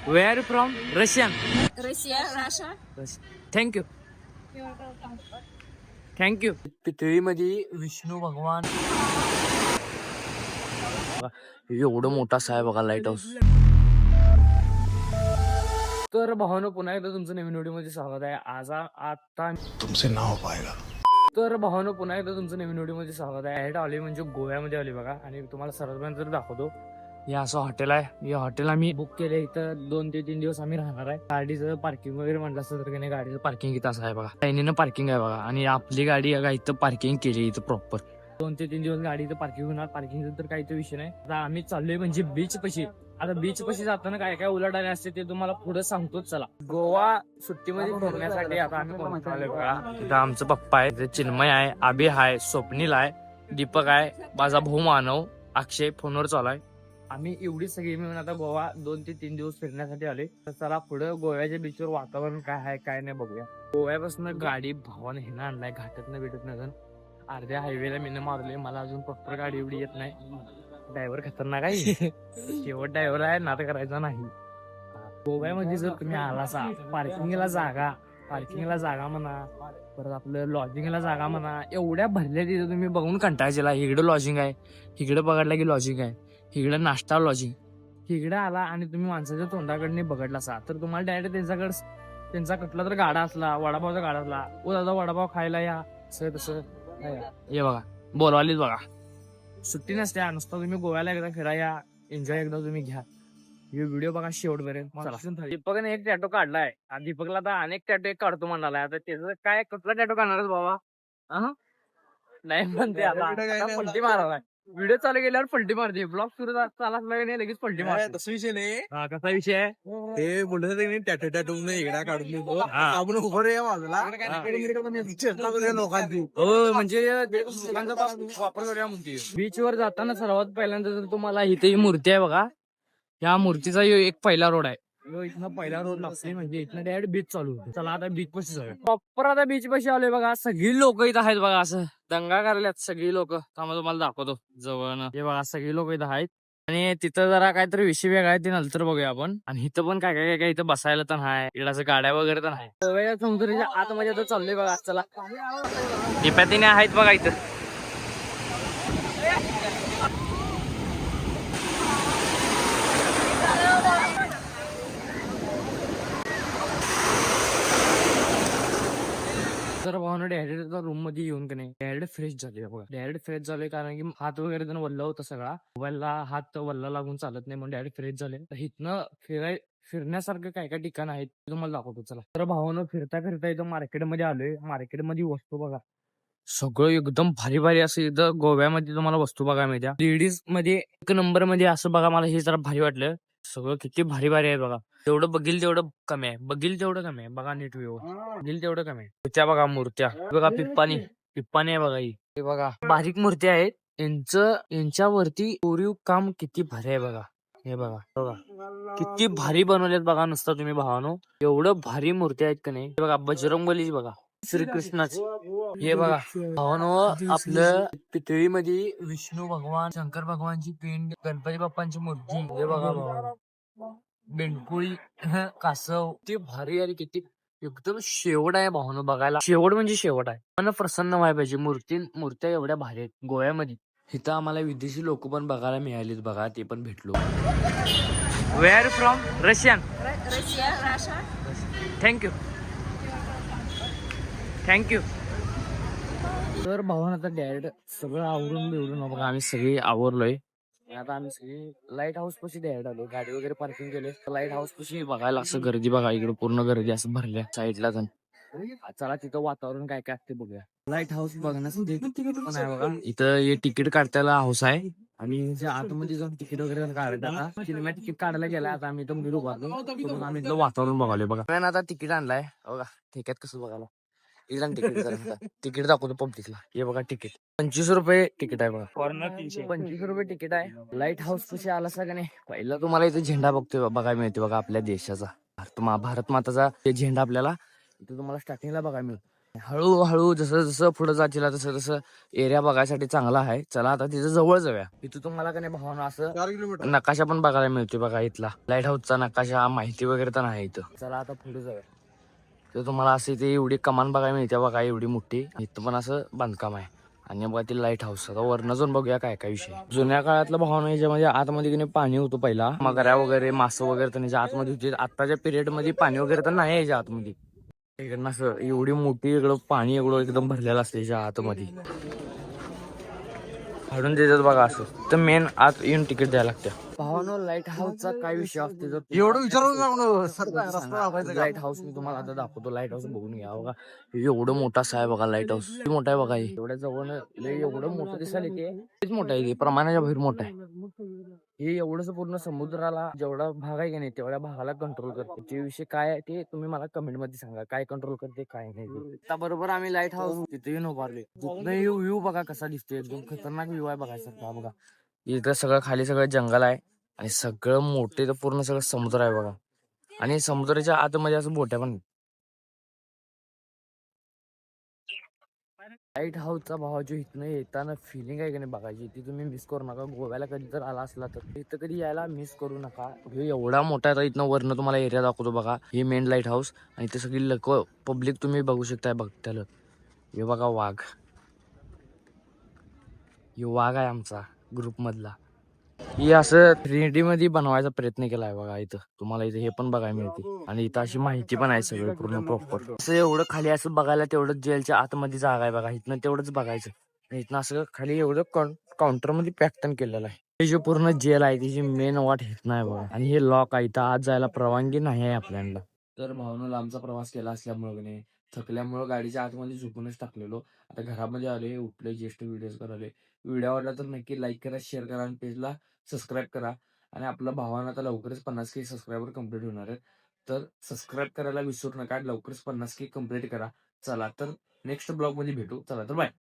Wear from Russian. Russia, Russia. Thank you thank you. पितळीमध्ये विष्णू भगवान एवढं मोठा आहे बघा लाईट हाऊस. तर भावानं पुन्हा एकदा तुमचं नवीन व्हिडिओ मध्ये स्वागत आहे. आता तुमसे ना हो पाएगा. तर भावानं पुन्हा एकदा तुमचं नवीन व्हिडिओ मध्ये स्वागत आहे. हेड आली म्हणजे गोव्यामध्ये आली बघा. आणि तुम्हाला सर्वांना दाखवतो. हे असं हॉटेल आहे. हे हॉटेल आम्ही बुक केले. इथं 2 ते 3 दिवस आम्ही राहणार आहे. गाडीचं पार्किंग वगैरे म्हटलं असतं तर नाही, गाडीचं पार्किंग इथं असं आहे बघा. लाईनीनं पार्किंग आहे बघा. आणि आपली गाडी इथं पार्किंग केली इथं प्रॉपर. 2 ते 3 दिवस गाडी इथं पार्किंग होणार. पार्किंगचा तर काही तो विषय नाही. आता आम्ही चाललोय म्हणजे बीच पशी. आता बीच पशी जाताना काय काय उलाढाले असते ते तुम्हाला पुढे सांगतोच. चला, गोवा सुट्टीमध्ये फिरण्यासाठी आता आम्ही पोहोचलोय बघा. इथं आमचं पप्पा आहे, चिन्मय आहे, अभि आहे, स्वप्नील आहे, दीपक आहे, माझा भाऊ मानव, अक्षय फोनवर चालू आहे. आम्ही एवढी सगळी मिळून आता गोवा 2 ते 3 दिवस फिरण्यासाठी आले. तर चला पुढे गोव्याच्या बीचवर वातावरण काय आहे काय नाही बघूया. गोव्यापासून गाडी भावाने हे आणलाय, घाटात भेटत नाही. अर्ध्या हायवेला मीनं मारले. मला अजून प्रॉपर गाडी एवढी येत नाही. ड्रायव्हर खतरनाक आहे. शेवट ड्रायव्हर आहे, नाद करायचा नाही. गोव्यामध्ये जर तुम्ही आलासा, पार्किंगला जागा म्हणा, परत आपलं लॉजिंगला जागा म्हणा, एवढ्या भरल्या तिथं तुम्ही बघून कंटाळायला. इकडं लॉजिंग आहे, इकडं बघडला की लॉजिंग आहे, इकडं नाश्ता लॉजिंग. इकडं आला आणि तुम्ही माणसाच्या तोंडाकडे बघडलासा तर तुम्हाला डायरेक्ट त्यांचा कुठला तर गाडा असला, वडापावचा गाडा असला, ओ दादा वडापाव खायला या, असं तसं हे बघा बोलवालीच बघा. सुट्टी नसते नुसतं. तुम्ही गोव्याला एकदा फिराया, एन्जॉय एकदा तुम्ही घ्या. हे व्हिडिओ बघा शेवटपर्यंत. दीपकने एक टॅटो काढलाय. दीपकला आता अनेक टॅटो एक काढतो म्हणालाय. आता त्याचं काय कुठला टॅटो काढणार बाबा? नाही म्हणते आता पलटी मारायला. व्हिडिओ चालू केल्यावर पलटी मारते. ब्लॉग सुरू चालत नाही लगेच पलटी मारते. तसा विषय नाही. कसा विषय आहे? ते बोलत टॅटो टॅटो इकडा काढून देतो आपण उभं रे बाजूला लोकांची. हो म्हणजे वापर करूया म्हणते. बीचवर जाताना सर्वात पहिल्यांदा जर तुम्हाला इथे ही मूर्ती आहे बघा. या मूर्तीचा एक पहिला रोड आहे. इथनं पहिला रोड लागते म्हणजे इथनं डायरेक्ट बीच चालू होते. चला आता बीच पाशी जाऊया. प्रॉपर आता बीच पाशी आलोय बघा. सगळी लोक इथं आहेत बघा. असं दंगा करायल्यात सगळी लोक. तुम्हाला दाखवतो जवळ. हे बघा सगळी लोक इथं आहेत. आणि तिथं जरा काहीतरी विषय वेगळा आहे ते नंतर बघूया आपण. आणि इथं पण काय काय काय इथं बसायला तर आहे. इकडं असं गाड्या वगैरे तर आहे. गोव्याच्या समुद्राच्या आतमध्ये आता चाललोय बघा. चला टिप्यातीने आहेत बघा इथं. तर भावना डायरेक्ट रूम मध्ये येऊन का नाही डायरेक्ट फ्रेश झाले बघा. डायरेक्ट फ्रेश झाले कारण की हात वगैरे त्यांना वल्ला होता सगळा. मोबाईलला हात वल्ला लागून चालत नाही म्हणून डायरेक्ट फ्रेश झाले. तर इथनं फिरण्यासारखं काय काय ठिकाण आहेत तुम्हाला दाखवतो. चला तर भावानं फिरता फिरता इथं मार्केटमध्ये आलोय. मार्केटमध्ये वस्तू बघा सगळं एकदम भारी भारी असं. इथं गोव्यामध्ये तुम्हाला वस्तू बघा मिळत्या. लेडीज मध्ये 1 नंबर मध्ये असं बघा. मला हे जरा भारी वाटलं. सगळं किती भारी भारी आहे बघा. तेवढं बघील तेवढं कमी आहे. बघा नीट बघील तेवढं कमी आहे. त्या बघा मूर्त्या बघा. पिप्पानी आहे बघा. ही बघा बारीक मूर्त्या आहेत. यांच्यावरती कोरीव काम किती भारी आहे बघा. हे बघा किती भारी बनवलेत बघा. नुसतं तुम्ही भावानो एवढं भारी मूर्ती आहेत का नाही. बघा बजरंगबली बघा, श्रीकृष्णाची. हे बघा भावानो आपलं पितळीमध्ये विष्णू भगवान, शंकर भगवानची पिंड, गणपती बाप्पांची मूर्ती. हे बघा भावानो बेंडकुळी, कासव किती भारी आणि किती एकदम शेवट आहे भावानो बघायला. शेवट म्हणजे शेवट आहे. पण प्रसन्न व्हायला पाहिजे. मूर्त्या एवढ्या भारी आहेत गोव्यामध्ये. इथं आम्हाला विदेशी लोक पण बघायला मिळालीत बघा. ते पण भेटलो. Where from Russian. Russia, Russia. Thank you तर भावानं आता डायरेक्ट सगळं आवरून बिवरून बघा. आम्ही सगळे आवरलोय. आता आम्ही सगळी लाईट हाऊस पाशी डायरेक्ट आलो. गाडी वगैरे पार्किंग केले. लाईट हाऊस पाशी बघायला असं गर्दी बघा. इकडे पूर्ण गर्दी असं भरल्या साईडला. चला तिथं वातावरण काय काय असते बघूया. लाईट हाऊस बघण्यासाठी तिकीट पण आहे बघा. इथं हे तिकीट काढताना हाऊस आहे. आणि जे आतमध्ये जाऊन तिकीट वगैरे काढायचं. सिनेमा तिकीट काढायला गेला. आता आम्ही इथं गेलो बघा. आम्ही इथलं वातावरण बघालोय बघा. आता तिकीट आणलाय बघा. ठेक्यात कसं बघायला तिकीट दाखवतो पब्लिकला. हे बघा तिकीट 25 रुपये तिकीट आहे बघा. फॉरनर 25 रुपये तिकीट आहे. लाईट हाऊस कशी आला का नाही. पहिला तुम्हाला इथे झेंडा बघतोय बघायला मिळते बघा. आपल्या देशाचा भारत माताचा झेंडा आपल्याला इथे तुम्हाला स्टार्टिंगला बघायला मिळतो. हळूहळू जसं जसं पुढे जातील तसं तसं एरिया बघायसाठी चांगला आहे. चला आता तिथं जवळ जाऊया. इथं तुम्हाला का नाही भावना असं 4 किलोमीटर नकाशा पण बघायला मिळतोय बघा इथला. लाईट हाऊसचा नकाशा माहिती वगैरे तर नाही इथं. चला आता पुढे जाऊया. तर तुम्हाला असं इथे एवढी कमान बघायला मिळते बघा, एवढी मोठी. इथं पण असं बांधकाम आहे. आणि बघा ती लाईट हाऊस. आता वरनं जाऊन बघूया काय काय विषय. जुन्या काळातलं भावना याच्यामध्ये आतमध्ये की नाही पाणी होतं पहिला. मगऱ्या वगैरे मासं वगैरे त्याच्या आतमध्ये होती. आताच्या पिरियड मध्ये पाणी वगैरे तर नाही याच्या आतमध्ये. इकडनं असं एवढी मोठी इकडं पाणी एवढं एकदम भरलेलं असते याच्या आतमध्ये. काढून देतात बघा असं. तर मेन आत येऊन तिकीट द्यायला लागतं. भावानो लाईट हाऊसचा काय विषय असते जर एवढं विचारून जाऊ रस्ता दाखवायचा का? लाईट हाऊस मी तुम्हाला आता दाखवतो. लाईट हाऊस बघून घ्या बघा. हे एवढं मोठा आहे बघा लाईट हाऊस. किती मोठा आहे बघा हे. एवढ्या जवळ एवढं मोठं दिसायला ते किती मोठं आहे. ते प्रमाणाच्या बाहेर मोठं आहे. हे एवढंच पूर्ण समुद्राला जेवढा भाग आहे की नाही तेवढ्या भागाला कंट्रोल करते. ते विषय काय आहे ते तुम्ही मला कमेंट मध्ये सांगा. काय कंट्रोल करते काय नाही ते. आता बरोबर आम्ही लाईट हाऊस तिथे येऊन उभारले. तिथनं व्ह्यू बघा कसा दिसतोय. एकदम खतरनाक व्ह्यू आहे बघायचा बघा. इथं सगळं खाली सगळं जंगल आहे आणि सगळं मोठे तर पूर्ण सगळं समुद्र आहे बघा. आणि समुद्राच्या आतमध्ये असं बोट्या पण. लाईट हाऊसचा भावाची इथनं येताना फिलिंग आहे की नाही बघायची ती तुम्ही मिस करू नका. गोव्याला कधी जर आला असला तर इथं कधी यायला मिस करू नका. हे एवढा मोठा आहे. इथनं वरनं तुम्हाला एरिया दाखवतो बघा. हे मेन लाईट हाऊस आणि इथे सगळी लोक पब्लिक तुम्ही बघू शकताय बघत्याला. हे बघा वाघ. हे वाघ आहे आमचा ग्रुप मधला. ही असं 3D मध्ये बनवायचा प्रयत्न केलाय बघा. इथं तुम्हाला इथे हे पण बघायला मिळते आणि इथं अशी माहिती पण आहे सगळं पूर्ण प्रॉपर. असं एवढं खाली असं बघायला तेवढं जेलच्या आतमध्ये जागा आहे बघा. इथनं तेवढंच बघायचं. इथनं असं खाली एवढं काउंटर मध्ये पॅक केलेलं आहे. हे जे पूर्ण जेल आहे त्याची मेन वाट हेत नाही बघा. आणि हे लॉक आहे. इथं आत जायला परवानगी नाही आहे आपल्याला. तर भावना लांबचा प्रवास केला असल्यामुळे थकल्यामुळे गाडीच्या आतमध्ये झोपूनच टाकलेलो. आता घरामध्ये आले उठले ज्येष्ठ व्हिडिओज करायला. व्हिडिओ आवडला तर नक्की लाईक करा, शेअर करा आणि पेजला सबस्क्राईब करा. आणि आपल्या भावानं आता लवकरच 50K सबस्क्रायबर कंप्लीट होणार आहे. तर सबस्क्राईब करायला विसरू नका. लवकरच 50K कंप्लीट करा. चला तर नेक्स्ट ब्लॉग मध्ये भेटू. चला तर बाय.